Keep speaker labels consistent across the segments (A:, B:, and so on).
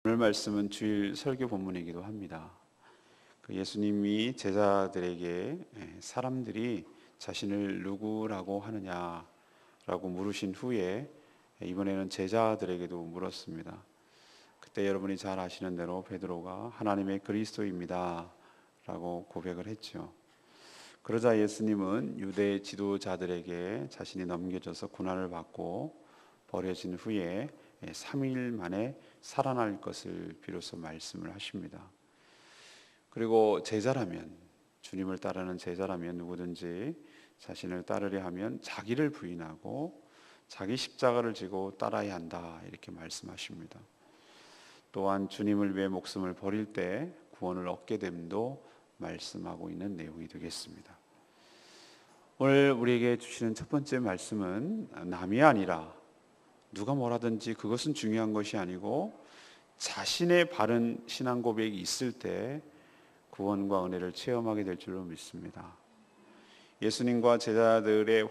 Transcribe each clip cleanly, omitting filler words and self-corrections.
A: 오늘 말씀은 주일 설교 본문이기도 합니다. 예수님이 제자들에게 사람들이 자신을 누구라고 하느냐라고 물으신 후에 이번에는 제자들에게도 물었습니다. 그때 여러분이 잘 아시는 대로 베드로가 하나님의 그리스도입니다 라고 고백을 했죠. 그러자 예수님은 유대 지도자들에게 자신이 넘겨져서 고난을 받고 버려진 후에 3일 만에 살아날 것을 비로소 말씀을 하십니다. 그리고 제자라면, 주님을 따르는 제자라면 누구든지 자신을 따르려 하면 자기를 부인하고 자기 십자가를 지고 따라야 한다, 이렇게 말씀하십니다. 또한 주님을 위해 목숨을 버릴 때 구원을 얻게 됨도 말씀하고 있는 내용이 되겠습니다. 오늘 우리에게 주시는 첫 번째 말씀은 남이 아니라 누가 뭐라든지 그것은 중요한 것이 아니고 자신의 바른 신앙 고백이 있을 때 구원과 은혜를 체험하게 될 줄로 믿습니다. 예수님과 제자들의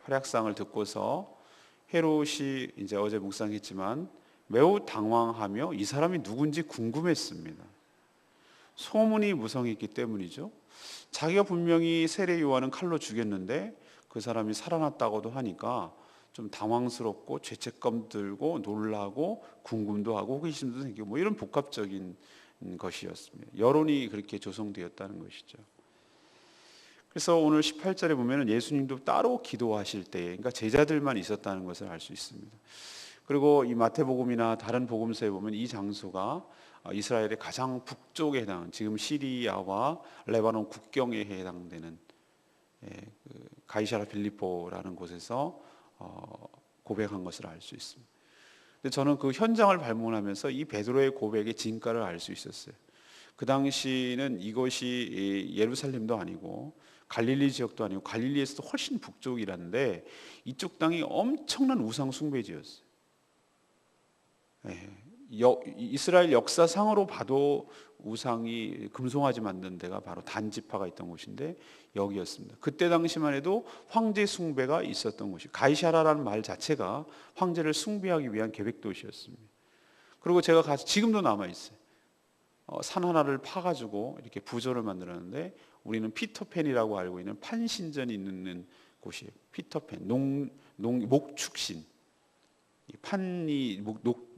A: 활약상을 듣고서 헤롯이 이제 어제 묵상했지만 매우 당황하며 이 사람이 누군지 궁금했습니다. 소문이 무성했기 때문이죠. 자기가 분명히 세례 요한은 칼로 죽였는데 그 사람이 살아났다고도 하니까 좀 당황스럽고 죄책감 들고 놀라고 궁금도 하고 호기심도 생기고 이런 복합적인 것이었습니다. 여론이 그렇게 조성되었다는 것이죠. 그래서 오늘 18절에 보면 예수님도 따로 기도하실 때, 그러니까 제자들만 있었다는 것을 알 수 있습니다. 그리고 이 마태복음이나 다른 복음서에 보면 이 장소가 이스라엘의 가장 북쪽에 해당하는, 지금 시리아와 레바논 국경에 해당되는 가이사랴 빌립보라는 곳에서 고백한 것을 알 수 있습니다. 근데 저는 그 현장을 방문하면서 이 베드로의 고백의 진가를 알 수 있었어요. 그 당시는 이것이 예루살렘도 아니고 갈릴리 지역도 아니고 갈릴리에서도 훨씬 북쪽이라는데 이쪽 땅이 엄청난 우상 숭배지였어요. 이스라엘 역사상으로 봐도 우상이 금송아지 만든 데가 바로 단지파가 있던 곳인데 여기였습니다. 그때 당시만 해도 황제 숭배가 있었던 곳이, 가이사라라는 말 자체가 황제를 숭배하기 위한 계획 도시였습니다. 그리고 제가 가서 지금도 남아 있어요. 산 하나를 파가지고 이렇게 부조를 만들었는데 우리는 피터팬이라고 알고 있는 판신전이 있는 곳이에요. 피터팬, 목축신. 판이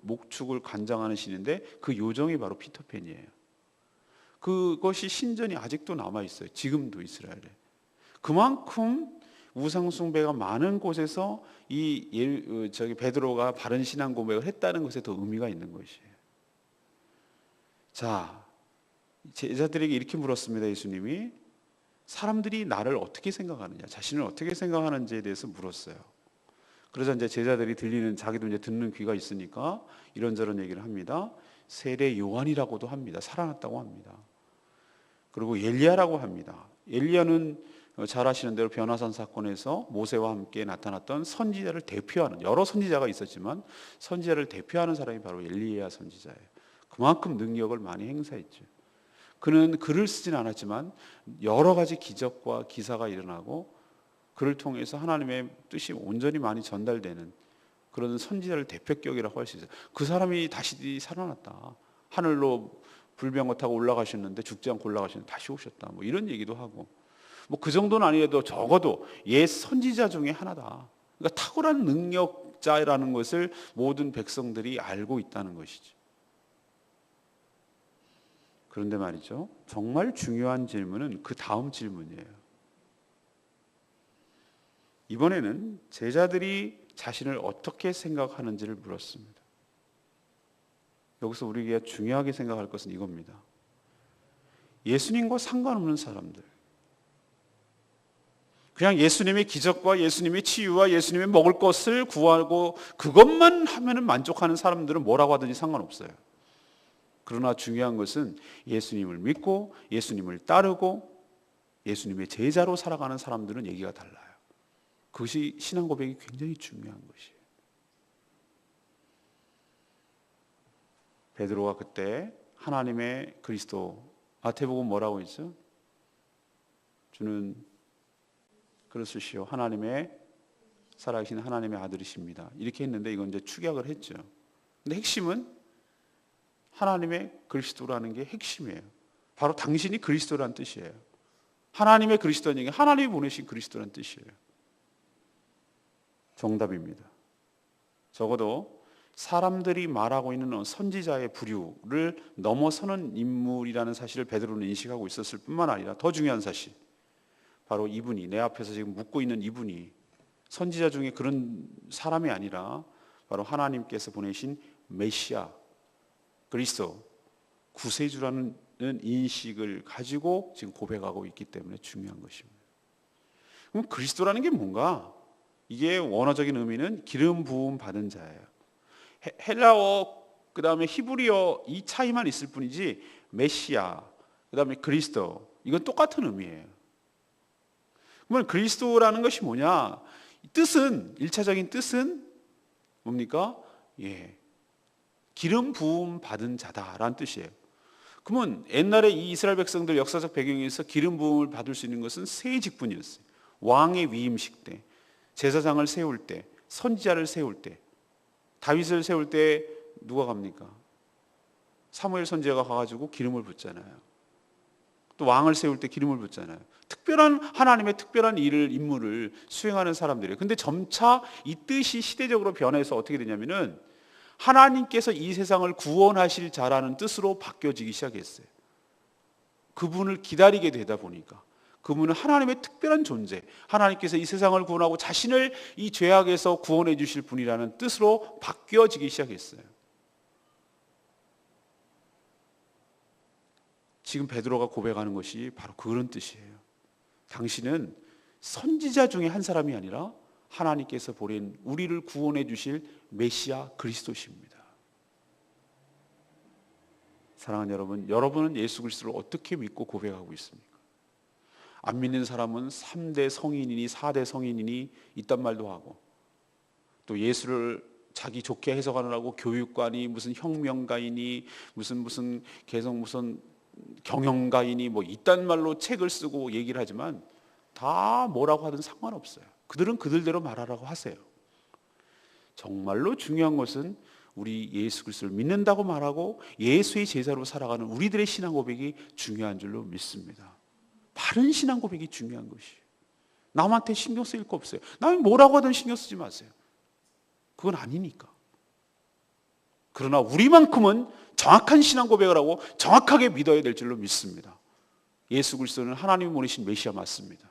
A: 목축을 관장하는 신인데 그 요정이 바로 피터팬이에요. 그것이 신전이 아직도 남아 있어요. 지금도 이스라엘에. 그만큼 우상 숭배가 많은 곳에서 베드로가 바른 신앙 고백을 했다는 것에 더 의미가 있는 것이에요. 자, 제자들에게 이렇게 물었습니다. 예수님이 사람들이 나를 어떻게 생각하느냐, 자신을 어떻게 생각하는지에 대해서 물었어요. 그러자 이제 제자들이 자기도 이제 듣는 귀가 있으니까 이런저런 얘기를 합니다. 세례 요한이라고도 합니다. 살아났다고 합니다. 그리고 엘리야라고 합니다. 엘리야는 잘 아시는 대로 변화산 사건에서 모세와 함께 나타났던 선지자를 대표하는, 여러 선지자가 있었지만 선지자를 대표하는 사람이 바로 엘리야 선지자예요. 그만큼 능력을 많이 행사했죠. 그는 글을 쓰진 않았지만 여러 가지 기적과 기사가 일어나고 그를 통해서 하나님의 뜻이 온전히 많이 전달되는 그런 선지자를 대표격이라고 할 수 있어요. 그 사람이 다시 살아났다. 하늘로 불병거 타고 올라가셨는데 죽지 않고 올라가셨는데 다시 오셨다. 이런 얘기도 하고. 그 정도는 아니어도 적어도 옛 선지자 중에 하나다. 그러니까 탁월한 능력자라는 것을 모든 백성들이 알고 있다는 것이죠. 그런데 말이죠. 정말 중요한 질문은 그 다음 질문이에요. 이번에는 제자들이 자신을 어떻게 생각하는지를 물었습니다. 여기서 우리가 중요하게 생각할 것은 이겁니다. 예수님과 상관없는 사람들, 그냥 예수님의 기적과 예수님의 치유와 예수님의 먹을 것을 구하고 그것만 하면 만족하는 사람들은 뭐라고 하든지 상관없어요. 그러나 중요한 것은 예수님을 믿고 예수님을 따르고 예수님의 제자로 살아가는 사람들은 얘기가 달라요. 그것이 신앙 고백이 굉장히 중요한 것이에요. 베드로가 그때 하나님의 그리스도, 마태복음 뭐라고 있죠? 주는 그러시오, 하나님의 살아계신 하나님의 아들이십니다. 이렇게 했는데 이건 이제 축약을 했죠. 근데 핵심은 하나님의 그리스도라는 게 핵심이에요. 바로 당신이 그리스도라는 뜻이에요. 하나님의 그리스도라는 얘기는 하나님이 보내신 그리스도라는 뜻이에요. 정답입니다. 적어도 사람들이 말하고 있는 선지자의 부류를 넘어서는 인물이라는 사실을 베드로는 인식하고 있었을 뿐만 아니라 더 중요한 사실, 바로 이분이, 내 앞에서 지금 묻고 있는 이분이 선지자 중에 그런 사람이 아니라 바로 하나님께서 보내신 메시아, 그리스도, 구세주라는 인식을 가지고 지금 고백하고 있기 때문에 중요한 것입니다. 그럼 그리스도라는 게 뭔가? 이게 원어적인 의미는 기름 부음 받은 자예요. 헬라어 그 다음에 히브리어 이 차이만 있을 뿐이지 메시아 그 다음에 그리스도 이건 똑같은 의미예요. 그러면 그리스도라는 것이 뭐냐? 뜻은, 일차적인 뜻은 뭡니까? 기름 부음 받은 자다라는 뜻이에요. 그러면 옛날에 이 이스라엘 백성들 역사적 배경에서 기름 부음을 받을 수 있는 것은 세 직분이었어요. 왕의 위임식 때, 제사장을 세울 때, 선지자를 세울 때. 다윗을 세울 때 누가 갑니까? 사무엘 선지자가 가가지고 기름을 붓잖아요. 또 왕을 세울 때 기름을 붓잖아요. 특별한 하나님의 특별한 임무를 수행하는 사람들이에요. 근데 점차 이 뜻이 시대적으로 변해서 어떻게 되냐면은 하나님께서 이 세상을 구원하실 자라는 뜻으로 바뀌어지기 시작했어요. 그분을 기다리게 되다 보니까 그분은 하나님의 특별한 존재, 하나님께서 이 세상을 구원하고 자신을 이 죄악에서 구원해 주실 분이라는 뜻으로 바뀌어지기 시작했어요. 지금 베드로가 고백하는 것이 바로 그런 뜻이에요. 당신은 선지자 중에 한 사람이 아니라 하나님께서 보낸 우리를 구원해 주실 메시아 그리스도십니다. 사랑하는 여러분, 여러분은 예수 그리스도를 어떻게 믿고 고백하고 있습니까? 안 믿는 사람은 3대 성인이니 4대 성인이니 이딴 말도 하고, 또 예수를 자기 좋게 해석하느라고 교육관이 무슨 혁명가이니 무슨 개성 무슨 경영가이니 뭐 이딴 말로 책을 쓰고 얘기를 하지만 다 뭐라고 하든 상관없어요. 그들은 그들대로 말하라고 하세요. 정말로 중요한 것은 우리 예수 그리스도를 믿는다고 말하고 예수의 제자로 살아가는 우리들의 신앙 고백이 중요한 줄로 믿습니다. 바른 신앙 고백이 중요한 것이에요. 남한테 신경 쓰일 거 없어요. 남이 뭐라고 하든 신경 쓰지 마세요. 그건 아니니까. 그러나 우리만큼은 정확한 신앙 고백을 하고 정확하게 믿어야 될 줄로 믿습니다. 예수 그리스도는 하나님이 보내신 메시아 맞습니다.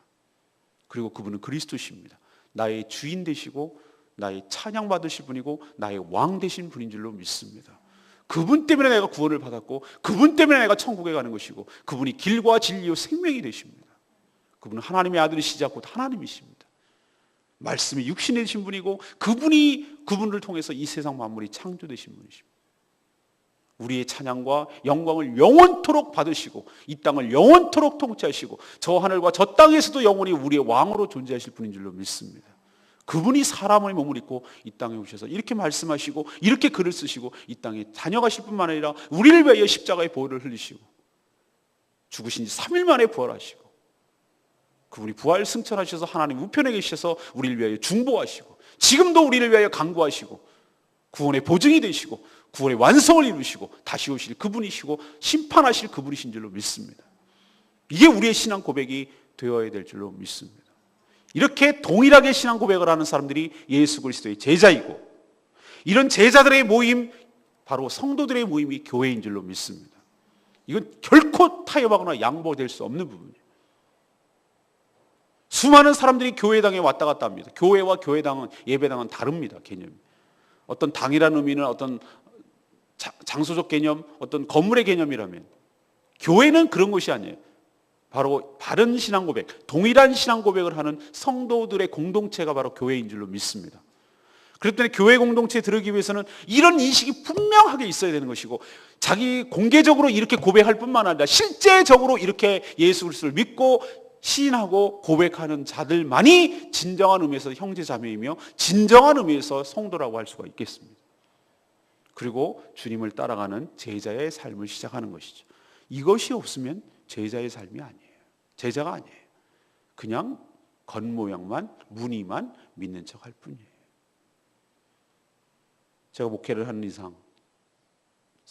A: 그리고 그분은 그리스도십니다. 나의 주인 되시고 나의 찬양 받으실 분이고 나의 왕 되신 분인 줄로 믿습니다. 그분 때문에 내가 구원을 받았고 그분 때문에 내가 천국에 가는 것이고 그분이 길과 진리요 생명이 되십니다. 그분은 하나님의 아들이시자 곧 하나님이십니다. 말씀이 육신이 되신 분이고 그분을 통해서 이 세상 만물이 창조되신 분이십니다. 우리의 찬양과 영광을 영원토록 받으시고 이 땅을 영원토록 통치하시고 저 하늘과 저 땅에서도 영원히 우리의 왕으로 존재하실 분인 줄로 믿습니다. 그분이 사람의 몸을 입고 이 땅에 오셔서 이렇게 말씀하시고 이렇게 글을 쓰시고 이 땅에 다녀가실 뿐만 아니라 우리를 위하여 십자가의 보혈을 흘리시고 죽으신 지 3일 만에 부활하시고 그분이 부활 승천하셔서 하나님 우편에 계셔서 우리를 위하여 중보하시고 지금도 우리를 위하여 간구하시고 구원의 보증이 되시고 구원의 완성을 이루시고 다시 오실 그분이시고 심판하실 그분이신 줄로 믿습니다. 이게 우리의 신앙 고백이 되어야 될 줄로 믿습니다. 이렇게 동일하게 신앙 고백을 하는 사람들이 예수 그리스도의 제자이고 이런 제자들의 모임, 바로 성도들의 모임이 교회인 줄로 믿습니다. 이건 결코 타협하거나 양보될 수 없는 부분이에요. 수많은 사람들이 교회당에 왔다 갔다 합니다. 교회와 교회당은, 예배당은 다릅니다. 개념이. 어떤 당이라는 의미는 어떤 장소적 개념, 어떤 건물의 개념이라면 교회는 그런 것이 아니에요. 바로 바른 신앙 고백, 동일한 신앙 고백을 하는 성도들의 공동체가 바로 교회인 줄로 믿습니다. 그렇기 때문에 교회 공동체에 들어가기 위해서는 이런 인식이 분명하게 있어야 되는 것이고 자기 공개적으로 이렇게 고백할 뿐만 아니라 실제적으로 이렇게 예수 그리스도를 믿고 시인하고 고백하는 자들만이 진정한 의미에서 형제자매이며 진정한 의미에서 성도라고 할 수가 있겠습니다. 그리고 주님을 따라가는 제자의 삶을 시작하는 것이죠. 이것이 없으면 제자의 삶이 아니에요. 제자가 아니에요. 그냥 겉모양만, 무늬만 믿는 척 할 뿐이에요. 제가 목회를 하는 이상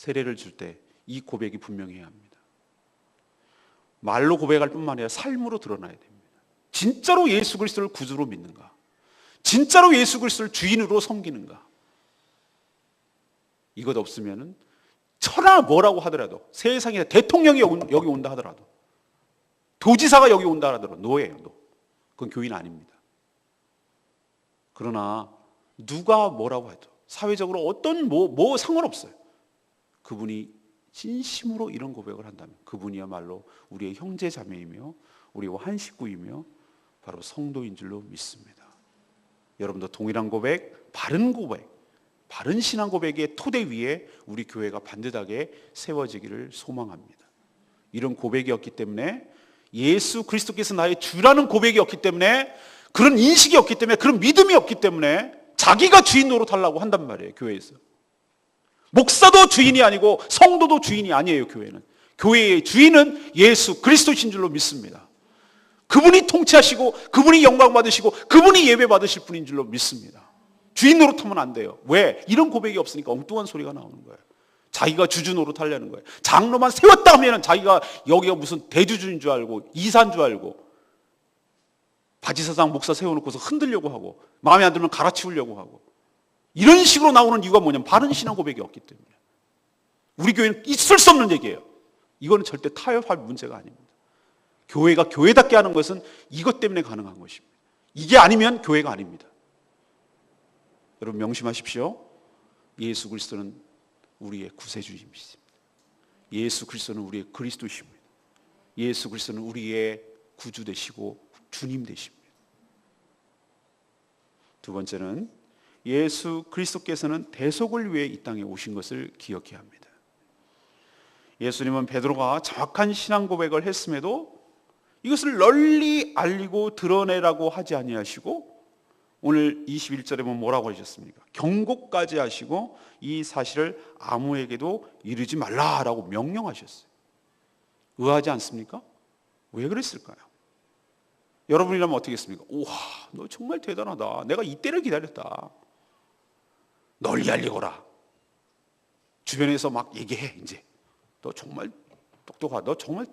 A: 세례를 줄 때 이 고백이 분명해야 합니다. 말로 고백할 뿐만 아니라 삶으로 드러나야 됩니다. 진짜로 예수 그리스도를 구주로 믿는가? 진짜로 예수 그리스도를 주인으로 섬기는가? 이것 없으면은 천하 뭐라고 하더라도, 세상에 대통령이 여기 온다 하더라도, 도지사가 여기 온다 하더라도 노예예요, 노. 그건 교인 아닙니다. 그러나 누가 뭐라고 해도 사회적으로 어떤 뭐 상관없어요. 그분이 진심으로 이런 고백을 한다면 그분이야말로 우리의 형제 자매이며 우리와 한 식구이며 바로 성도인 줄로 믿습니다. 여러분도 동일한 고백, 바른 신앙 고백의 토대 위에 우리 교회가 반듯하게 세워지기를 소망합니다. 이런 고백이었기 때문에, 예수 그리스도께서 나의 주라는 고백이었기 때문에, 그런 인식이 없기 때문에, 그런 믿음이 없기 때문에 자기가 주인 노릇하려고 한단 말이에요, 교회에서. 목사도 주인이 아니고 성도도 주인이 아니에요, 교회는. 교회의 주인은 예수 그리스도신 줄로 믿습니다. 그분이 통치하시고 그분이 영광 받으시고 그분이 예배 받으실 분인 줄로 믿습니다. 주인 노릇하면 안 돼요. 왜? 이런 고백이 없으니까 엉뚱한 소리가 나오는 거예요. 자기가 주주 노릇하려는 거예요. 장로만 세웠다 하면 자기가 여기가 무슨 대주주인 줄 알고 이사인 줄 알고 바지사장 목사 세워놓고서 흔들려고 하고 마음에 안 들면 갈아치우려고 하고, 이런 식으로 나오는 이유가 뭐냐면 바른 신앙 고백이 없기 때문에. 우리 교회는 있을 수 없는 얘기예요. 이거는 절대 타협할 문제가 아닙니다. 교회가 교회답게 하는 것은 이것 때문에 가능한 것입니다. 이게 아니면 교회가 아닙니다. 여러분 명심하십시오. 예수 그리스도는 우리의 구세주이십니다. 예수 그리스도는 우리의 그리스도십니다. 예수 그리스도는 우리의 구주 되시고 주님 되십니다. 두 번째는 예수 그리스도께서는 대속을 위해 이 땅에 오신 것을 기억해야 합니다. 예수님은 베드로가 정확한 신앙 고백을 했음에도 이것을 널리 알리고 드러내라고 하지 아니하시고, 오늘 21절에 보면 뭐라고 하셨습니까? 경고까지 하시고 이 사실을 아무에게도 이르지 말라라고 명령하셨어요. 의아하지 않습니까? 왜 그랬을까요? 여러분이라면 어떻게 했습니까? 우와, 너 정말 대단하다. 내가 이때를 기다렸다. 널리 알리거라. 주변에서 막 얘기해. 이제 너 정말 똑똑하다. 너 정말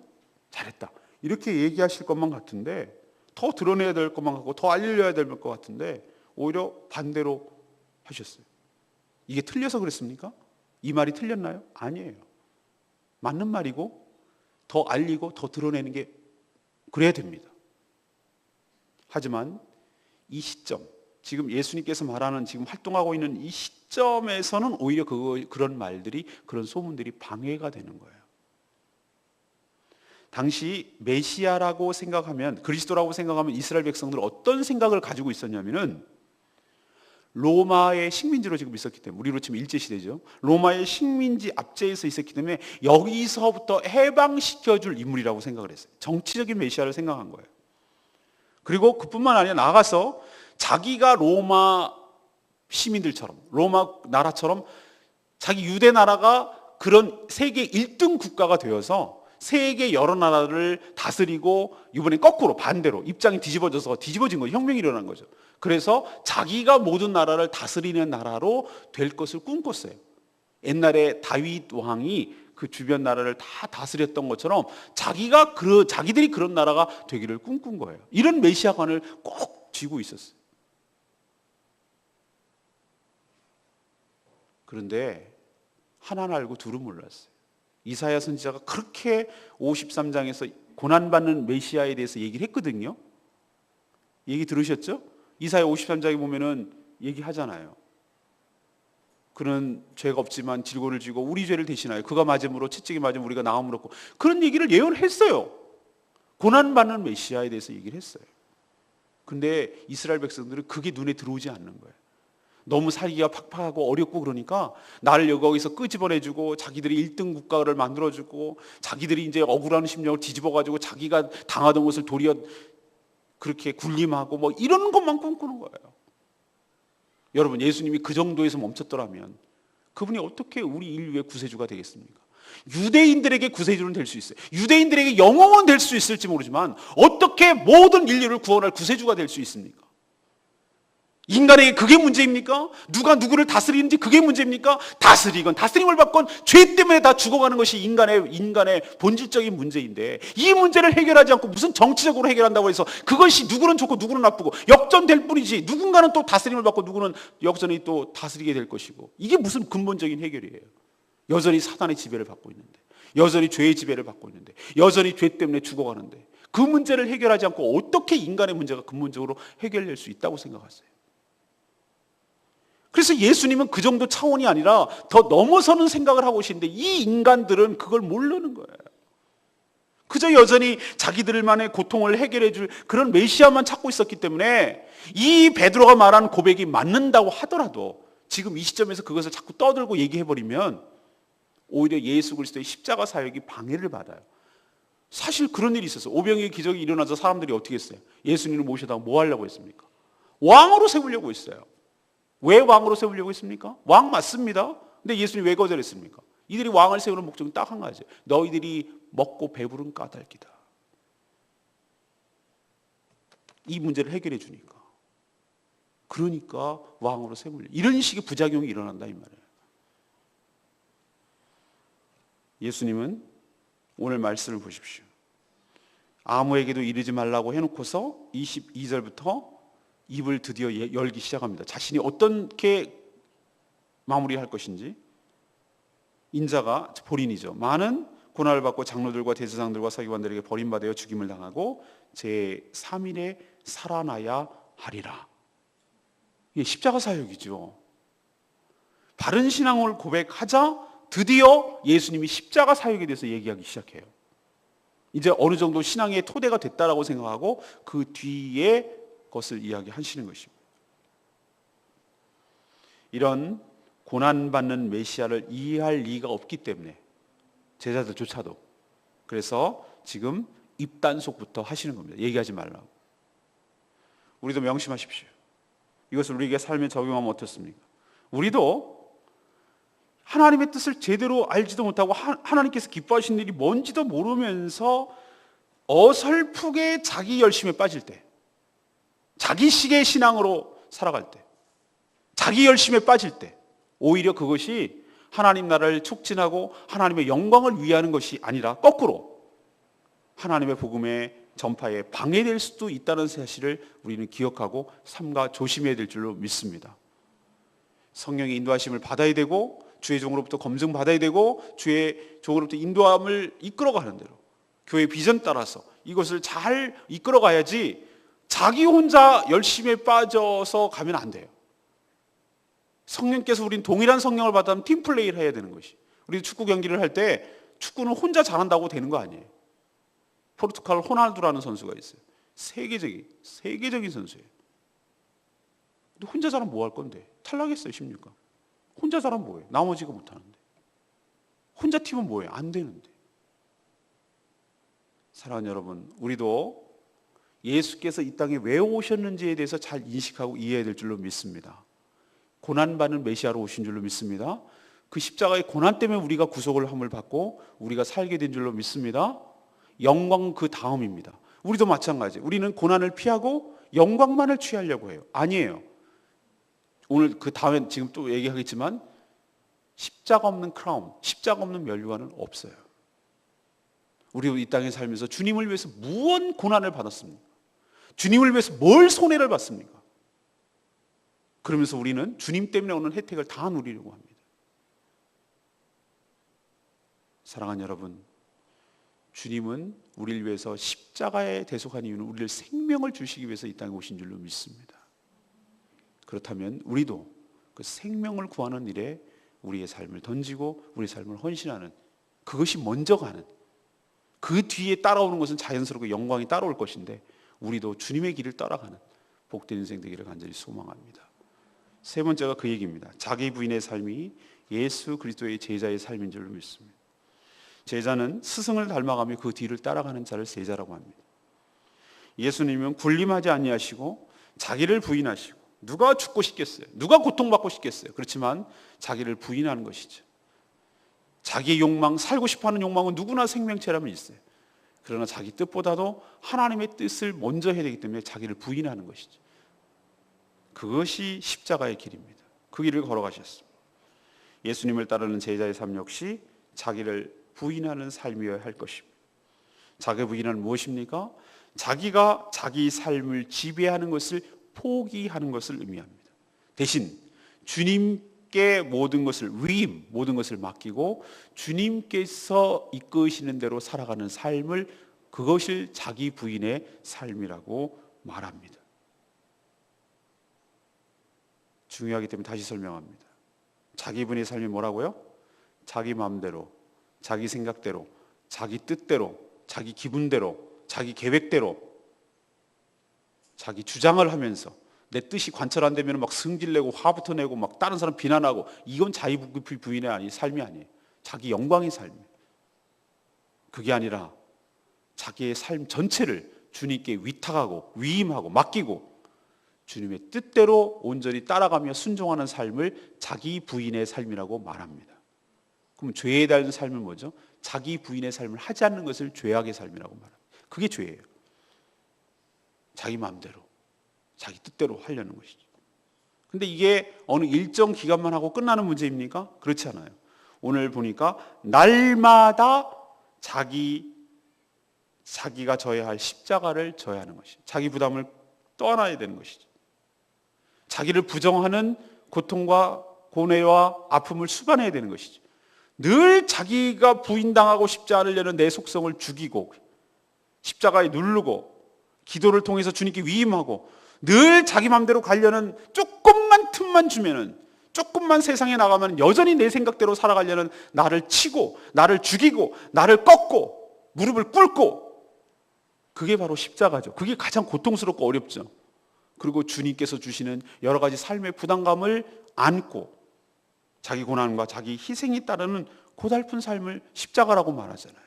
A: 잘했다. 이렇게 얘기하실 것만 같은데, 더 드러내야 될 것만 같고 더 알려야 될 것 같은데 오히려 반대로 하셨어요. 이게 틀려서 그랬습니까? 이 말이 틀렸나요? 아니에요. 맞는 말이고 더 알리고 더 드러내는 게 그래야 됩니다. 하지만 이 시점, 지금 예수님께서 말하는 지금 활동하고 있는 이 시점에서는 오히려 그런 말들이, 그런 소문들이 방해가 되는 거예요. 당시 메시아라고 생각하면, 그리스도라고 생각하면 이스라엘 백성들은 어떤 생각을 가지고 있었냐면은, 로마의 식민지로 지금 있었기 때문에, 우리로 치면 일제시대죠. 로마의 식민지 압제에서 있었기 때문에 여기서부터 해방시켜줄 인물이라고 생각을 했어요. 정치적인 메시아를 생각한 거예요. 그리고 그뿐만 아니라 나가서 자기가 로마 시민들처럼, 로마 나라처럼 자기 유대 나라가 그런 세계 1등 국가가 되어서 세계 여러 나라를 다스리고, 이번엔 거꾸로 반대로 입장이 뒤집어진 거죠. 혁명이 일어난 거죠. 그래서 자기가 모든 나라를 다스리는 나라로 될 것을 꿈꿨어요. 옛날에 다윗 왕이 그 주변 나라를 다 다스렸던 것처럼 자기들이 그런 나라가 되기를 꿈꾼 거예요. 이런 메시아관을 꼭 쥐고 있었어요. 그런데 하나는 알고 둘은 몰랐어요. 이사야 선지자가 그렇게 53장에서 고난받는 메시아에 대해서 얘기를 했거든요. 얘기 들으셨죠? 이사야 53장에 보면은 얘기하잖아요. 그는 죄가 없지만 질고를 지고 우리 죄를 대신하여 그가 맞음으로 채찍이 맞으면 우리가 나음을 얻고, 그런 얘기를 예언했어요. 고난받는 메시아에 대해서 얘기를 했어요. 근데 이스라엘 백성들은 그게 눈에 들어오지 않는 거예요. 너무 살기가 팍팍하고 어렵고 그러니까 나를 여기서 끄집어내주고 자기들이 1등 국가를 만들어주고 자기들이 이제 억울한 심령을 뒤집어가지고 자기가 당하던 것을 도리어 그렇게 군림하고 뭐 이런 것만 꿈꾸는 거예요. 여러분, 예수님이 그 정도에서 멈췄더라면 그분이 어떻게 우리 인류의 구세주가 되겠습니까? 유대인들에게 구세주는 될 수 있어요. 유대인들에게 영웅은 될 수 있을지 모르지만 어떻게 모든 인류를 구원할 구세주가 될 수 있습니까? 인간에게 그게 문제입니까? 누가 누구를 다스리는지 그게 문제입니까? 다스리건 다스림을 받건 죄 때문에 다 죽어가는 것이 인간의 본질적인 문제인데, 이 문제를 해결하지 않고 무슨 정치적으로 해결한다고 해서 그것이 누구는 좋고 누구는 나쁘고 역전될 뿐이지, 누군가는 또 다스림을 받고 누구는 여전히 또 다스리게 될 것이고, 이게 무슨 근본적인 해결이에요? 여전히 사단의 지배를 받고 있는데, 여전히 죄의 지배를 받고 있는데, 여전히 죄 때문에 죽어가는데, 그 문제를 해결하지 않고 어떻게 인간의 문제가 근본적으로 해결될 수 있다고 생각하세요? 그래서 예수님은 그 정도 차원이 아니라 더 넘어서는 생각을 하고 계시는데, 이 인간들은 그걸 모르는 거예요. 그저 여전히 자기들만의 고통을 해결해 줄 그런 메시아만 찾고 있었기 때문에, 이 베드로가 말한 고백이 맞는다고 하더라도 지금 이 시점에서 그것을 자꾸 떠들고 얘기해버리면 오히려 예수 그리스도의 십자가 사역이 방해를 받아요. 사실 그런 일이 있었어요. 오병이의 기적이 일어나서 사람들이 어떻게 했어요? 예수님을 모셔다가 뭐 하려고 했습니까? 왕으로 세우려고 했어요. 왜 왕으로 세우려고 했습니까? 왕 맞습니다. 근데 예수님이 왜 거절했습니까? 이들이 왕을 세우는 목적은 딱 한 가지예요. 너희들이 먹고 배부른 까닭이다. 이 문제를 해결해 주니까. 그러니까 왕으로 세우려. 이런 식의 부작용이 일어난다 이 말이에요. 예수님은 오늘 말씀을 보십시오. 아무에게도 이르지 말라고 해놓고서 22절부터 입을 드디어 열기 시작합니다. 자신이 어떻게 마무리할 것인지. 인자가 본인이죠. 많은 고난을 받고 장로들과 대제사장들과 서기관들에게 버림받아 죽임을 당하고 제3일에 살아나야 하리라. 이게 십자가 사역이죠. 바른 신앙을 고백하자 드디어 예수님이 십자가 사역에 대해서 얘기하기 시작해요. 이제 어느 정도 신앙의 토대가 됐다라고 생각하고 그 뒤에 것을 이야기하시는 것입니다. 이런 고난받는 메시아를 이해할 리가 없기 때문에 제자들조차도, 그래서 지금 입단속부터 하시는 겁니다. 얘기하지 말라고. 우리도 명심하십시오. 이것을 우리에게 삶에 적용하면 어떻습니까? 우리도 하나님의 뜻을 제대로 알지도 못하고 하나님께서 기뻐하시는 일이 뭔지도 모르면서 어설프게 자기 열심에 빠질 때, 자기식의 신앙으로 살아갈 때, 자기 열심에 빠질 때, 오히려 그것이 하나님 나라를 촉진하고 하나님의 영광을 위하는 것이 아니라 거꾸로 하나님의 복음의 전파에 방해될 수도 있다는 사실을 우리는 기억하고 삼가 조심해야 될 줄로 믿습니다. 성령의 인도하심을 받아야 되고, 주의 종으로부터 검증받아야 되고, 주의 종으로부터 인도함을 이끌어가는 대로 교회 비전 따라서 이것을 잘 이끌어가야지, 자기 혼자 열심히 빠져서 가면 안 돼요. 성령께서 우린 동일한 성령을 받으면 팀플레이를 해야 되는 것이. 우리 축구 경기를 할 때 축구는 혼자 잘한다고 되는 거 아니에요. 포르투갈 호날두라는 선수가 있어요. 세계적인 선수예요. 근데 혼자 잘하면 뭐 할 건데? 탈락했어요, 16강. 혼자 잘하면 뭐예요? 나머지가 못하는데. 혼자 팀은 뭐예요? 안 되는데. 사랑하는 여러분, 우리도 예수께서 이 땅에 왜 오셨는지에 대해서 잘 인식하고 이해해야 될 줄로 믿습니다. 고난받는 메시아로 오신 줄로 믿습니다. 그 십자가의 고난 때문에 우리가 구속을 함을 받고 우리가 살게 된 줄로 믿습니다. 영광 그 다음입니다. 우리도 마찬가지예요. 우리는 고난을 피하고 영광만을 취하려고 해요. 아니에요. 오늘 그 다음에 지금 또 얘기하겠지만 십자가 없는 크라운, 십자가 없는 면류관은 없어요. 우리 이 땅에 살면서 주님을 위해서 무언 고난을 받았습니까? 주님을 위해서 뭘 손해를 받습니까? 그러면서 우리는 주님 때문에 오는 혜택을 다 누리려고 합니다. 사랑하는 여러분, 주님은 우리를 위해서 십자가에 대속한 이유는 우리를 생명을 주시기 위해서 이 땅에 오신 줄로 믿습니다. 그렇다면 우리도 그 생명을 구하는 일에 우리의 삶을 던지고 우리의 삶을 헌신하는, 그것이 먼저 가는, 그 뒤에 따라오는 것은 자연스럽게 영광이 따라올 것인데 우리도 주님의 길을 따라가는 복된 인생 되기를 간절히 소망합니다. 세 번째가 그 얘기입니다. 자기 부인의 삶이 예수 그리스도의 제자의 삶인 줄로 믿습니다. 제자는 스승을 닮아가며 그 뒤를 따라가는 자를 제자라고 합니다. 예수님은 군림하지 아니하시고 자기를 부인하시고, 누가 죽고 싶겠어요? 누가 고통받고 싶겠어요? 그렇지만 자기를 부인하는 것이죠. 자기의 욕망, 살고 싶어하는 욕망은 누구나 생명체라면 있어요. 그러나 자기 뜻보다도 하나님의 뜻을 먼저 해야 되기 때문에 자기를 부인하는 것이죠. 그것이 십자가의 길입니다. 그 길을 걸어가셨습니다. 예수님을 따르는 제자의 삶 역시 자기를 부인하는 삶이어야 할 것입니다. 자기 부인은 무엇입니까? 자기가 자기 삶을 지배하는 것을 포기하는 것을 의미합니다. 대신 주님께 모든 것을 위임, 모든 것을 맡기고 주님께서 이끄시는 대로 살아가는 삶을, 그것을 자기 부인의 삶이라고 말합니다. 중요하기 때문에 다시 설명합니다. 자기 부인의 삶이 뭐라고요? 자기 마음대로, 자기 생각대로, 자기 뜻대로, 자기 기분대로, 자기 계획대로, 자기 주장을 하면서 내 뜻이 관철 안 되면 막 승질내고 화부터 내고 막 다른 사람 비난하고, 이건 자기 부인의 삶이 아니에요. 자기 영광의 삶이에요. 그게 아니라 자기의 삶 전체를 주님께 위탁하고 위임하고 맡기고 주님의 뜻대로 온전히 따라가며 순종하는 삶을 자기 부인의 삶이라고 말합니다. 그럼 죄에 대한 삶은 뭐죠? 자기 부인의 삶을 하지 않는 것을 죄악의 삶이라고 말합니다. 그게 죄예요. 자기 마음대로, 자기 뜻대로 하려는 것이죠. 근데 이게 어느 일정 기간만 하고 끝나는 문제입니까? 그렇지 않아요. 오늘 보니까 날마다 자기가 져야 할 십자가를 져야 하는 것이죠. 자기 부담을 떠안아야 되는 것이죠. 자기를 부정하는 고통과 고뇌와 아픔을 수반해야 되는 것이죠. 늘 자기가 부인당하고 싶지 않으려는 내 속성을 죽이고 십자가에 누르고 기도를 통해서 주님께 위임하고 늘 자기 마음대로 가려는, 조금만 틈만 주면은, 조금만 세상에 나가면 여전히 내 생각대로 살아가려는 나를 치고 나를 죽이고 나를 꺾고 무릎을 꿇고, 그게 바로 십자가죠. 그게 가장 고통스럽고 어렵죠. 그리고 주님께서 주시는 여러 가지 삶의 부담감을 안고 자기 고난과 자기 희생이 따르는 고달픈 삶을 십자가라고 말하잖아요.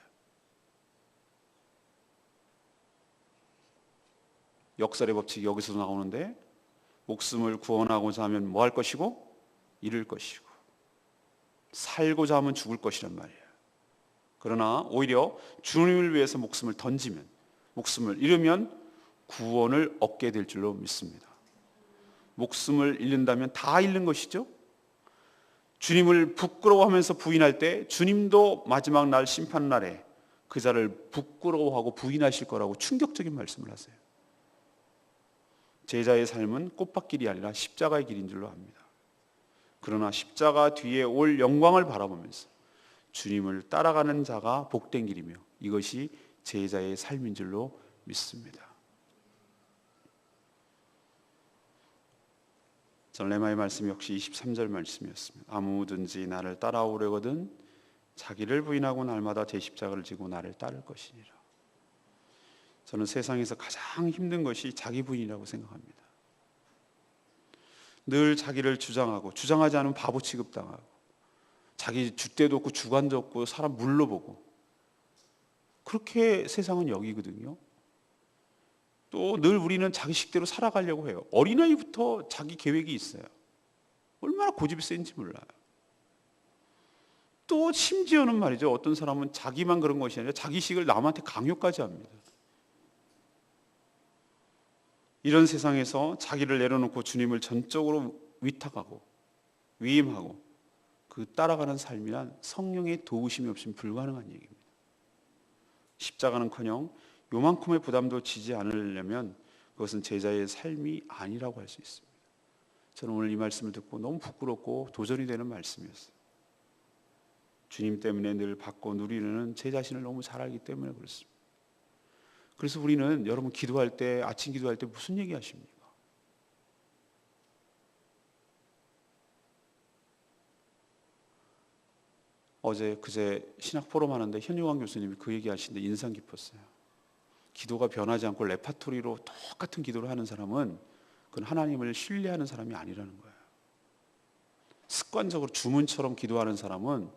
A: 역설의 법칙이 여기서 나오는데, 목숨을 구원하고자 하면 뭐 할 것이고 잃을 것이고, 살고자 하면 죽을 것이란 말이에요. 그러나 오히려 주님을 위해서 목숨을 던지면, 목숨을 잃으면 구원을 얻게 될 줄로 믿습니다. 목숨을 잃는다면 다 잃는 것이죠. 주님을 부끄러워하면서 부인할 때 주님도 마지막 날 심판날에 그 자를 부끄러워하고 부인하실 거라고 충격적인 말씀을 하세요. 제자의 삶은 꽃밭길이 아니라 십자가의 길인 줄로 압니다. 그러나 십자가 뒤에 올 영광을 바라보면서 주님을 따라가는 자가 복된 길이며, 이것이 제자의 삶인 줄로 믿습니다. 전 레마의 말씀 역시 23절 말씀이었습니다. 아무든지 나를 따라오려거든 자기를 부인하고 날마다 제 십자가를 지고 나를 따를 것이니라. 저는 세상에서 가장 힘든 것이 자기 부인이라고 생각합니다. 늘 자기를 주장하고, 주장하지 않으면 바보 취급당하고, 자기 줏대도 없고 주관도 없고 사람 물러보고, 그렇게 세상은 여기거든요. 또 늘 우리는 자기 식대로 살아가려고 해요. 어린아이부터 자기 계획이 있어요. 얼마나 고집이 센지 몰라요. 또 심지어는 말이죠, 어떤 사람은 자기만 그런 것이 아니라 자기식을 남한테 강요까지 합니다. 이런 세상에서 자기를 내려놓고 주님을 전적으로 위탁하고 위임하고 그 따라가는 삶이란 성령의 도우심이 없이는 불가능한 얘기입니다. 십자가는커녕 요만큼의 부담도 지지 않으려면 그것은 제자의 삶이 아니라고 할 수 있습니다. 저는 오늘 이 말씀을 듣고 너무 부끄럽고 도전이 되는 말씀이었어요. 주님 때문에 늘 받고 누리는 제 자신을 너무 잘 알기 때문에 그렇습니다. 그래서 우리는 여러분 기도할 때, 아침 기도할 때 무슨 얘기 하십니까? 그제 신학 포럼 하는데 현유광 교수님이 그 얘기 하시는데 인상 깊었어요. 기도가 변하지 않고 레파토리로 똑같은 기도를 하는 사람은 그건 하나님을 신뢰하는 사람이 아니라는 거예요. 습관적으로 주문처럼 기도하는 사람은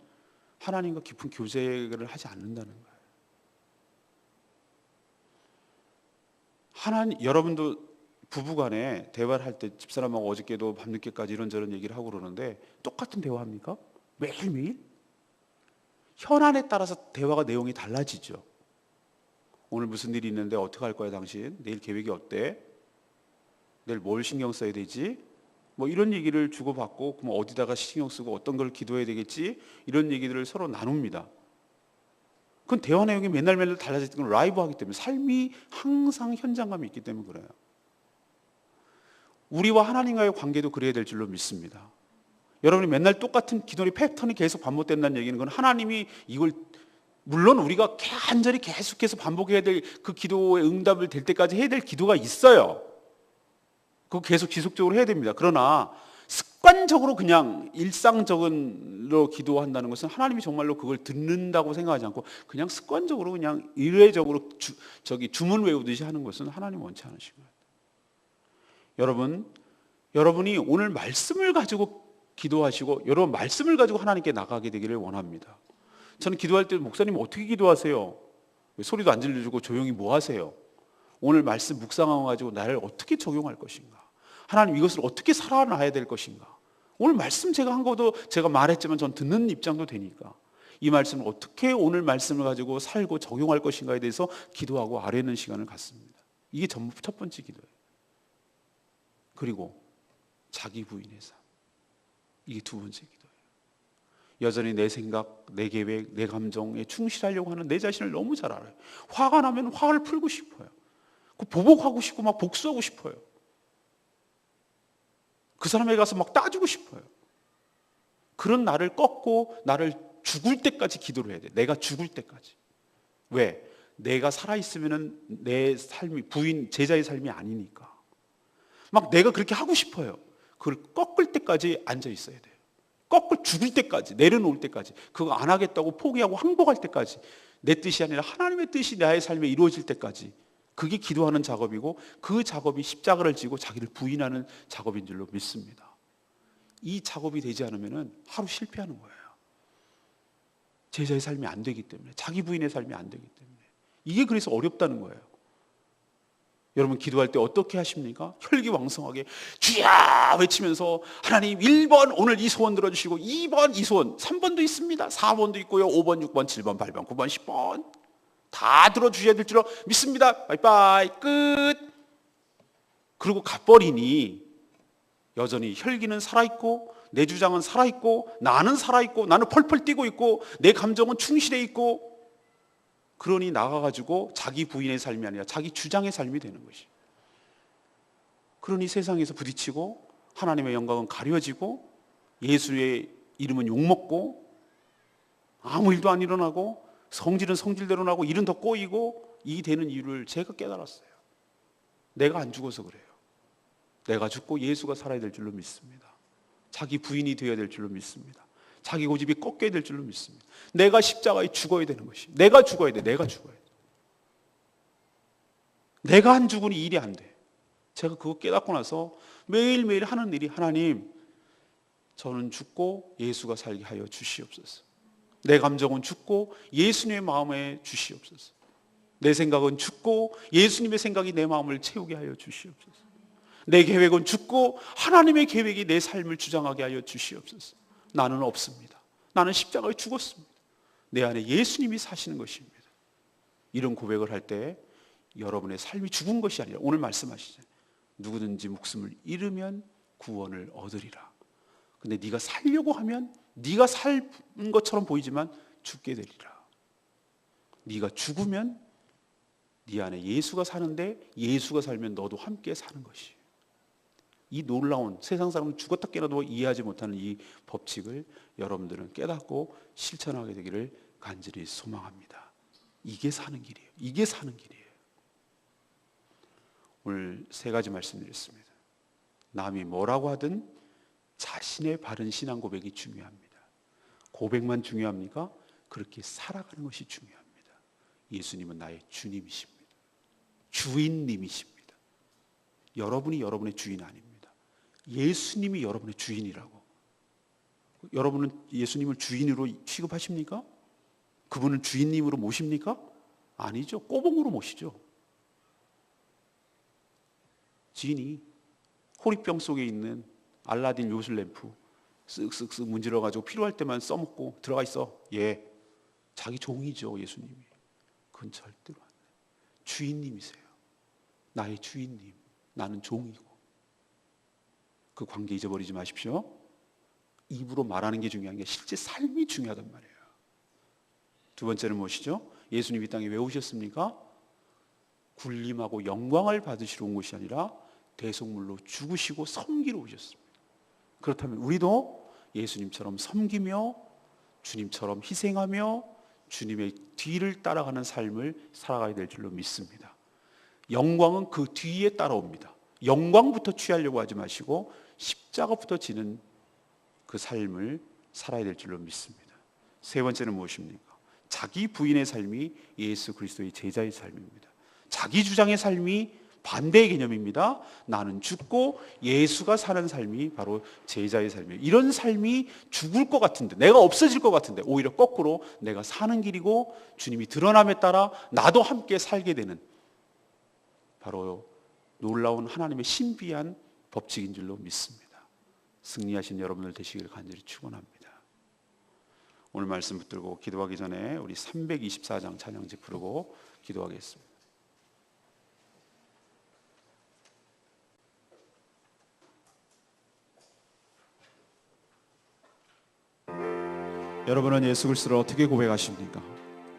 A: 하나님과 깊은 교제를 하지 않는다는 거예요. 여러분도 부부간에 대화를 할 때 집사람하고 어저께도 밤늦게까지 이런저런 얘기를 하고 그러는데 똑같은 대화합니까? 매일매일? 현안에 따라서 대화가 내용이 달라지죠. 오늘 무슨 일이 있는데 어떻게 할 거야 당신? 내일 계획이 어때? 내일 뭘 신경 써야 되지? 뭐 이런 얘기를 주고받고, 그럼 어디다가 신경 쓰고 어떤 걸 기도해야 되겠지? 이런 얘기들을 서로 나눕니다. 그건 대화 내용이 맨날 달라지는 건 라이브 하기 때문에, 삶이 항상 현장감이 있기 때문에 그래요. 우리와 하나님과의 관계도 그래야 될 줄로 믿습니다. 여러분이 맨날 똑같은 기도의 패턴이 계속 반복된다는 얘기는, 건 하나님이 이걸, 물론 우리가 간절히 계속해서 반복해야 될 그 기도의 응답을 될 때까지 해야 될 기도가 있어요. 그거 계속 지속적으로 해야 됩니다. 그러나 습관적으로 그냥 일상적으로 기도한다는 것은, 하나님이 정말로 그걸 듣는다고 생각하지 않고 그냥 습관적으로 그냥 일회적으로 주문 외우듯이 하는 것은 하나님 원치 않으신 거예요. 여러분이 오늘 말씀을 가지고 기도하시고, 여러분 말씀을 가지고 하나님께 나가게 되기를 원합니다. 저는 기도할 때, 목사님 어떻게 기도하세요? 소리도 안 질러주고 조용히 뭐 하세요? 오늘 말씀 묵상하고 가지고 나를 어떻게 적용할 것인가? 하나님, 이것을 어떻게 살아나야 될 것인가? 오늘 말씀 제가 한 것도, 제가 말했지만 전 듣는 입장도 되니까, 이 말씀을 어떻게 오늘 말씀을 가지고 살고 적용할 것인가에 대해서 기도하고 아뢰는 시간을 갖습니다. 이게 첫 번째 기도예요. 그리고 자기 부인의 삶, 이게 두 번째 기도예요. 여전히 내 생각, 내 계획, 내 감정에 충실하려고 하는 내 자신을 너무 잘 알아요. 화가 나면 화를 풀고 싶어요. 보복하고 싶고 막 복수하고 싶어요. 그 사람에게 가서 막 따지고 싶어요. 그런 나를 꺾고 나를 죽을 때까지 기도를 해야 돼. 내가 죽을 때까지. 왜? 내가 살아있으면 내 삶이, 부인, 제자의 삶이 아니니까. 막 내가 그렇게 하고 싶어요. 그걸 꺾을 때까지 앉아 있어야 돼요. 죽을 때까지, 내려놓을 때까지, 그거 안 하겠다고 포기하고 항복할 때까지, 내 뜻이 아니라 하나님의 뜻이 나의 삶에 이루어질 때까지, 그게 기도하는 작업이고, 그 작업이 십자가를 지고 자기를 부인하는 작업인 줄로 믿습니다. 이 작업이 되지 않으면 하루 실패하는 거예요. 제자의 삶이 안 되기 때문에, 자기 부인의 삶이 안 되기 때문에. 이게 그래서 어렵다는 거예요. 여러분 기도할 때 어떻게 하십니까? 혈기왕성하게 주야 외치면서, 하나님 1번 오늘 이 소원 들어주시고, 2번 이 소원, 3번도 있습니다. 4번도 있고요. 5번, 6번, 7번, 8번, 9번, 10번 다 들어주셔야 될 줄로 믿습니다. 바이바이 끝. 그리고 가버리니 여전히 혈기는 살아있고, 내 주장은 살아있고, 나는 살아있고, 나는 펄펄 뛰고 있고, 내 감정은 충실해 있고, 그러니 나가가지고 자기 부인의 삶이 아니라 자기 주장의 삶이 되는 것이. 그러니 세상에서 부딪히고, 하나님의 영광은 가려지고, 예수의 이름은 욕먹고, 아무 일도 안 일어나고, 성질은 성질대로 나고, 일은 더 꼬이고, 이 되는 이유를 제가 깨달았어요. 내가 안 죽어서 그래요. 내가 죽고 예수가 살아야 될 줄로 믿습니다. 자기 부인이 되어야 될 줄로 믿습니다. 자기 고집이 꺾여야 될 줄로 믿습니다. 내가 십자가에 죽어야 되는 것이. 내가 죽어야 돼. 내가 죽어야 돼. 내가 안 죽으니 일이 안 돼. 제가 그거 깨닫고 나서 매일매일 하는 일이, 하나님, 저는 죽고 예수가 살게 하여 주시옵소서. 내 감정은 죽고 예수님의 마음에 주시옵소서. 내 생각은 죽고 예수님의 생각이 내 마음을 채우게 하여 주시옵소서. 내 계획은 죽고 하나님의 계획이 내 삶을 주장하게 하여 주시옵소서. 나는 없습니다. 나는 십자가에 죽었습니다. 내 안에 예수님이 사시는 것입니다. 이런 고백을 할 때 여러분의 삶이 죽은 것이 아니라, 오늘 말씀하시잖아요. 누구든지 목숨을 잃으면 구원을 얻으리라. 근데 네가 살려고 하면 네가 산 것처럼 보이지만 죽게 되리라. 네가 죽으면 네 안에 예수가 사는데, 예수가 살면 너도 함께 사는 것이. 이 놀라운, 세상 사람은 죽었다 깨어나도 이해하지 못하는 이 법칙을 여러분들은 깨닫고 실천하게 되기를 간절히 소망합니다. 이게 사는 길이에요. 이게 사는 길이에요. 오늘 세 가지 말씀드렸습니다. 남이 뭐라고 하든 자신의 바른 신앙 고백이 중요합니다. 고백만 중요합니까? 그렇게 살아가는 것이 중요합니다. 예수님은 나의 주님이십니다. 주인님이십니다. 여러분이 여러분의 주인 아닙니다. 예수님이 여러분의 주인이라고. 여러분은 예수님을 주인으로 취급하십니까? 그분은 주인님으로 모십니까? 아니죠. 꼬봉으로 모시죠. 지인이 호리병 속에 있는 알라딘 요술램프 쓱쓱쓱 문질러가지고 필요할 때만 써먹고 들어가 있어. 예, 자기 종이죠. 예수님이. 그건 절대로 안 돼요. 주인님이세요. 나의 주인님. 나는 종이고. 그 관계 잊어버리지 마십시오. 입으로 말하는 게 중요한 게 실제 삶이 중요하단 말이에요. 두 번째는 무엇이죠? 예수님 이 땅에 왜 오셨습니까? 군림하고 영광을 받으시러 온 것이 아니라 대속물로 죽으시고 섬기러 오셨습니다. 그렇다면 우리도 예수님처럼 섬기며 주님처럼 희생하며 주님의 뒤를 따라가는 삶을 살아가야 될 줄로 믿습니다. 영광은 그 뒤에 따라옵니다. 영광부터 취하려고 하지 마시고 십자가부터 지는 그 삶을 살아야 될 줄로 믿습니다. 세 번째는 무엇입니까? 자기 부인의 삶이 예수 그리스도의 제자의 삶입니다. 자기 주장의 삶이 반대의 개념입니다. 나는 죽고 예수가 사는 삶이 바로 제자의 삶이에요. 이런 삶이 죽을 것 같은데, 내가 없어질 것 같은데, 오히려 거꾸로 내가 사는 길이고 주님이 드러남에 따라 나도 함께 살게 되는 바로 놀라운 하나님의 신비한 법칙인 줄로 믿습니다. 승리하신 여러분들 되시기를 간절히 축원합니다. 오늘 말씀 붙들고 기도하기 전에 우리 324장 찬양지 부르고 기도하겠습니다. 여러분은 예수 그리스도를 어떻게 고백하십니까?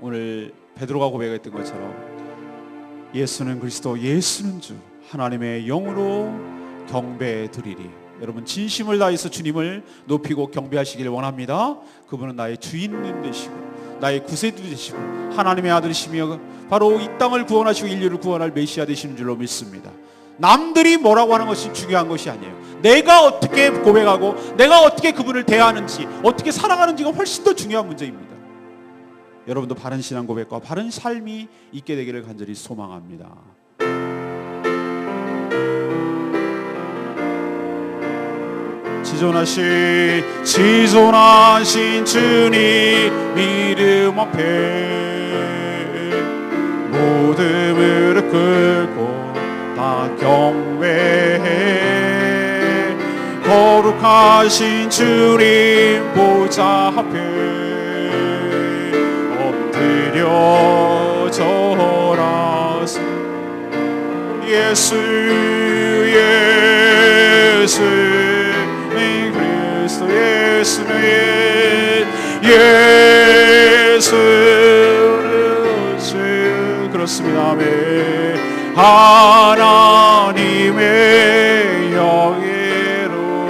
A: 오늘 베드로가 고백했던 것처럼 예수는 그리스도, 예수는 주, 하나님의 영으로 경배해 드리리. 여러분 진심을 다해서 주님을 높이고 경배하시기를 원합니다. 그분은 나의 주인님 되시고 나의 구세주 되시고 하나님의 아들이시며 바로 이 땅을 구원하시고 인류를 구원할 메시아 되시는 줄로 믿습니다. 남들이 뭐라고 하는 것이 중요한 것이 아니에요. 내가 어떻게 고백하고 내가 어떻게 그분을 대하는지, 어떻게 살아가는지가 훨씬 더 중요한 문제입니다. 여러분도 바른 신앙 고백과 바른 삶이 있게 되기를 간절히 소망합니다. 지존하신 주님 이름 앞에 모든 무릎 꿇고 다 경배해. 거룩하신 주님 보좌 앞에 엎드려 절하세. 예수 그리스도 예수는 주. 그렇습니다. 아멘. 하나님의 영예로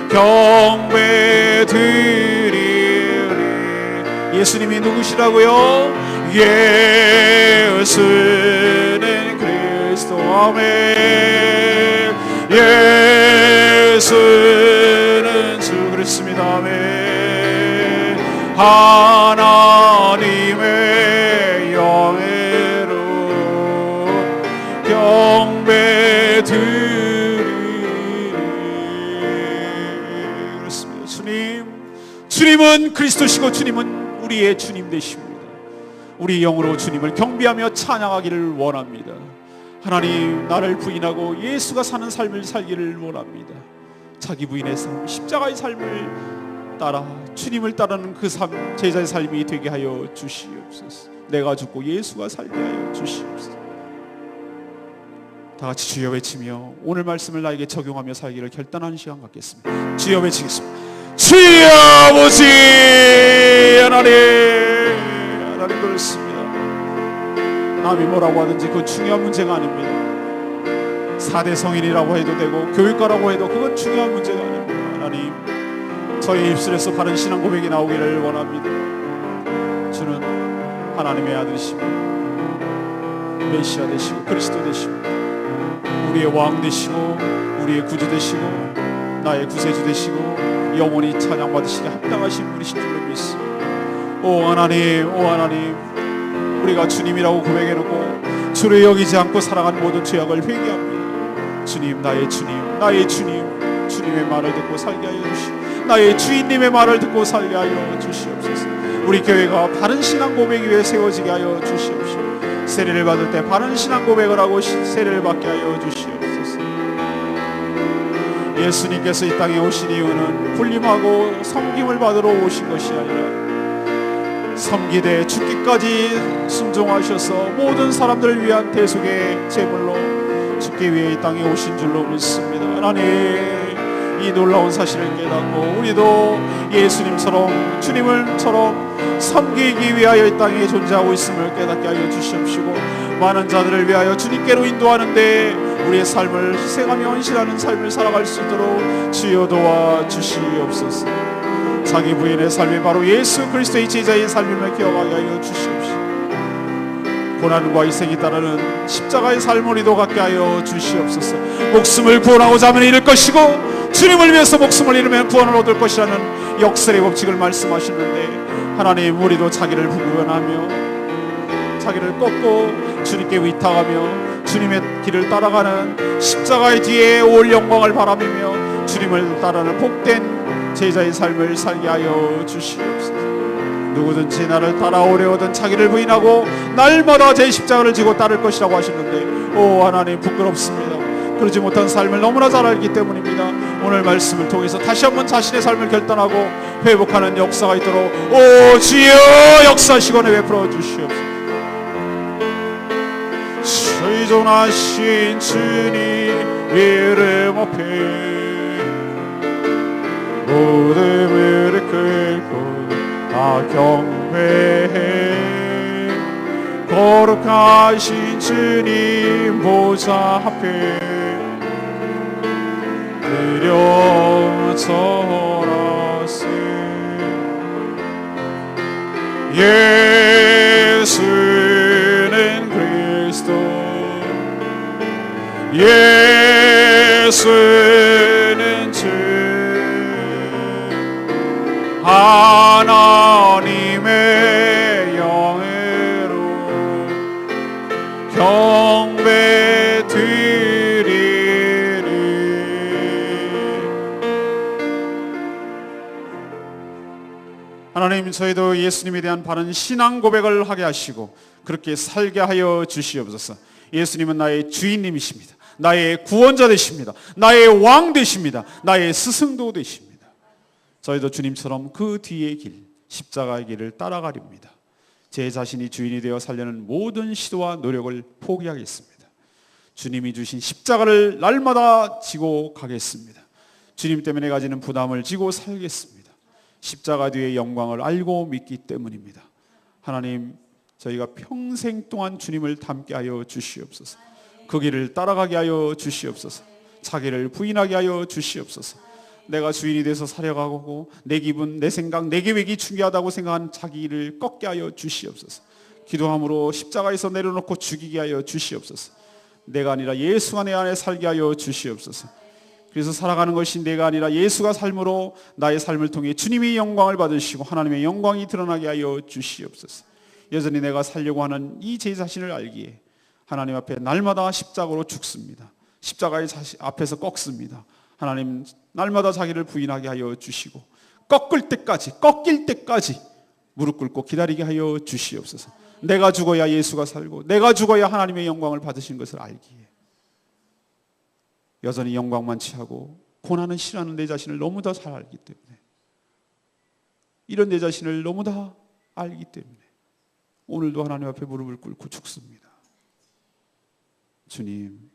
A: 경배드리리. 예수님이 누구시라고요? 예수는 그리스도. 아멘. 예수는 주. 그렇습니다. 아멘. 하나님의 영예로 경배드리리. 그렇습니다. 주님은 그리스도시고 주님은 우리의 주님 되십니다. 우리 영으로 주님을 경배하며 찬양하기를 원합니다. 하나님, 나를 부인하고 예수가 사는 삶을 살기를 원합니다. 자기 부인의 삶, 십자가의 삶을 따라 주님을 따르는 그 삶, 제자의 삶이 되게 하여 주시옵소서. 내가 죽고 예수가 살게 하여 주시옵소서. 다 같이 주여 외치며 오늘 말씀을 나에게 적용하며 살기를 결단하는 시간 갖겠습니다. 주여 외치겠습니다. 주여 아버지 하나님 그렇습니다. 남이 뭐라고 하든지 그건 중요한 문제가 아닙니다. 4대 성인이라고 해도 되고 교육과라고 해도 그건 중요한 문제가 아닙니다. 하나님, 저희 입술에서 바른 신앙 고백이 나오기를 원합니다. 주는 하나님의 아들이시고 메시아 되시고 그리스도 되시고 우리의 왕 되시고 우리의 구주 되시고 나의 구세주 되시고 영원히 찬양받으시기 합당하신 분이신 줄로 믿습니다. 오 하나님, 우리가 주님이라고 고백해놓고 주를 여기지 않고 살아간 모든 죄악을 회개합니다. 주님, 나의 주님, 주님의 말을 듣고 살게 하여 주시옵소서. 나의 주인님의 말을 듣고 살게 하여 주시옵소서. 우리 교회가 바른 신앙 고백 위에 세워지게 하여 주시옵소서. 세례를 받을 때 바른 신앙 고백을 하고 세례를 받게 하여 주시옵소서. 예수님께서 이 땅에 오신 이유는 군림하고 섬김을 받으러 오신 것이 아니라 섬기되 죽기까지 순종하셔서 모든 사람들을 위한 대속의 제물로
B: 죽기 위해 이 땅에 오신 줄로 믿습니다. 하나님, 이 놀라운 사실을 깨닫고 우리도 예수님처럼 주님을처럼 섬기기 위하여 이 땅에 존재하고 있음을 깨닫게 하여 주시옵시고, 많은 자들을 위하여 주님께로 인도하는데 우리의 삶을 희생하며 헌신하는 삶을 살아갈 수 있도록 주여 도와 주시옵소서. 자기 부인의 삶이 바로 예수 그리스도의 제자의 삶임을 기억하게 하여 주시옵시고, 고난과 희생이 따르는 십자가의 삶을 우리도 갖게 하여 주시옵소서. 목숨을 구원하고자 하면 잃을 것이고 주님을 위해서 목숨을 잃으면 구원을 얻을 것이라는 역설의 법칙을 말씀하셨는데, 하나님, 우리도 자기를 부인하며 자기를 꺾고 주님께 위탁하며 주님의 길을 따라가는 십자가의 뒤에 올 영광을 바라보며 주님을 따르는 복된 제자의 삶을 살게 하여 주시옵소서. 누구든지 나를 따라오려거든 자기를 부인하고 날마다 제 십자가를 지고 따를 것이라고 하시는데, 오 하나님, 부끄럽습니다. 그러지 못한 삶을 너무나 잘 알기 때문입니다. 오늘 말씀을 통해서 다시 한번 자신의 삶을 결단하고 회복하는 역사가 있도록 오 주여 역사시건에 베풀어 주시옵소서. 의존하신 주님 이름 앞에 모든 무릎 꿇고 다 경배해. 거룩하신 주님 보좌 앞에 드려 절하세. 예수는 그리스도, 예수는 주, 하나님의 영으로 경배 드리리. 하나님, 저희도 예수님에 대한 바른 신앙 고백을 하게 하시고 그렇게 살게 하여 주시옵소서. 예수님은 나의 주인님이십니다. 나의 구원자 되십니다. 나의 왕 되십니다. 나의 스승도 되십니다. 저희도 주님처럼 그 뒤의 길, 십자가의 길을 따라가렵니다. 제 자신이 주인이 되어 살려는 모든 시도와 노력을 포기하겠습니다. 주님이 주신 십자가를 날마다 지고 가겠습니다. 주님 때문에 가지는 부담을 지고 살겠습니다. 십자가 뒤의 영광을 알고 믿기 때문입니다. 하나님, 저희가 평생 동안 주님을 닮게 하여 주시옵소서. 그 길을 따라가게 하여 주시옵소서. 자기를 부인하게 하여 주시옵소서. 내가 주인이 돼서 살아가고 내 기분, 내 생각, 내 계획이 중요하다고 생각하는 자기를 꺾게 하여 주시옵소서. 기도함으로 십자가에서 내려놓고 죽이게 하여 주시옵소서. 내가 아니라 예수가 내 안에 살게 하여 주시옵소서. 그래서 살아가는 것이 내가 아니라 예수가 삶으로 나의 삶을 통해 주님의 영광을 받으시고 하나님의 영광이 드러나게 하여 주시옵소서. 여전히 내가 살려고 하는 이 제 자신을 알기에 하나님 앞에 날마다 십자가로 죽습니다. 십자가의 앞에서 꺾습니다. 하나님, 날마다 자기를 부인하게 하여 주시고 꺾일 때까지 무릎 꿇고 기다리게 하여 주시옵소서. 내가 죽어야 예수가 살고 내가 죽어야 하나님의 영광을 받으신 것을 알기에 여전히 영광만 취하고 고난은 싫어하는 내 자신을 너무 더 잘 알기 때문에, 이런 내 자신을 너무 다 알기 때문에 오늘도 하나님 앞에 무릎을 꿇고 죽습니다. 주님,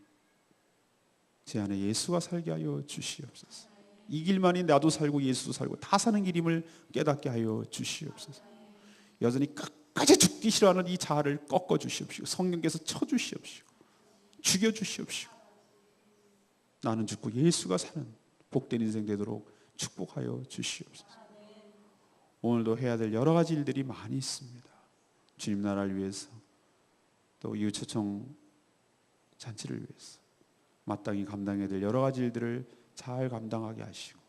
B: 제 안에 예수가 살게 하여 주시옵소서. 이 길만이 나도 살고 예수도 살고 다 사는 길임을 깨닫게 하여 주시옵소서. 여전히 끝까지 죽기 싫어하는 이 자아를 꺾어 주시옵시고 성령께서 쳐 주시옵시고 죽여 주시옵시고 나는 죽고 예수가 사는 복된 인생 되도록 축복하여 주시옵소서. 오늘도 해야 될 여러 가지 일들이 많이 있습니다. 주님 나라를 위해서, 또 이웃초청 잔치를 위해서 마땅히 감당해야 될 여러 가지 일들을 잘 감당하게 하시고,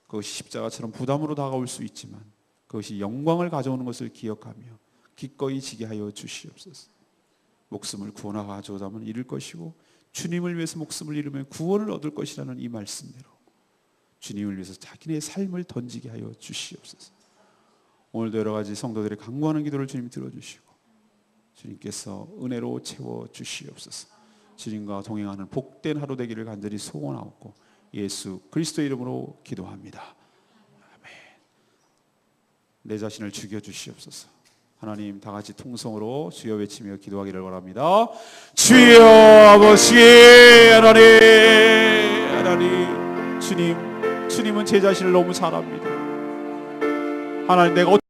B: 그것이 십자가처럼 부담으로 다가올 수 있지만 그것이 영광을 가져오는 것을 기억하며 기꺼이 지게 하여 주시옵소서. 목숨을 구원하고자 하면 잃을 것이고 주님을 위해서 목숨을 잃으면 구원을 얻을 것이라는 이 말씀대로 주님을 위해서 자기네 삶을 던지게 하여 주시옵소서. 오늘도 여러 가지 성도들의 간구하는 기도를 주님 들어주시고 주님께서 은혜로 채워 주시옵소서. 주님과 동행하는 복된 하루 되기를 간절히 소원하옵고 예수 그리스도 이름으로 기도합니다. 아멘. 내 자신을 죽여 주시옵소서. 하나님 다 같이 통성으로 주여 외치며 기도하기를 바랍니다. 주여 아버지 하나님 주님은 제 자신을 너무 잘 압니다. 하나님 내가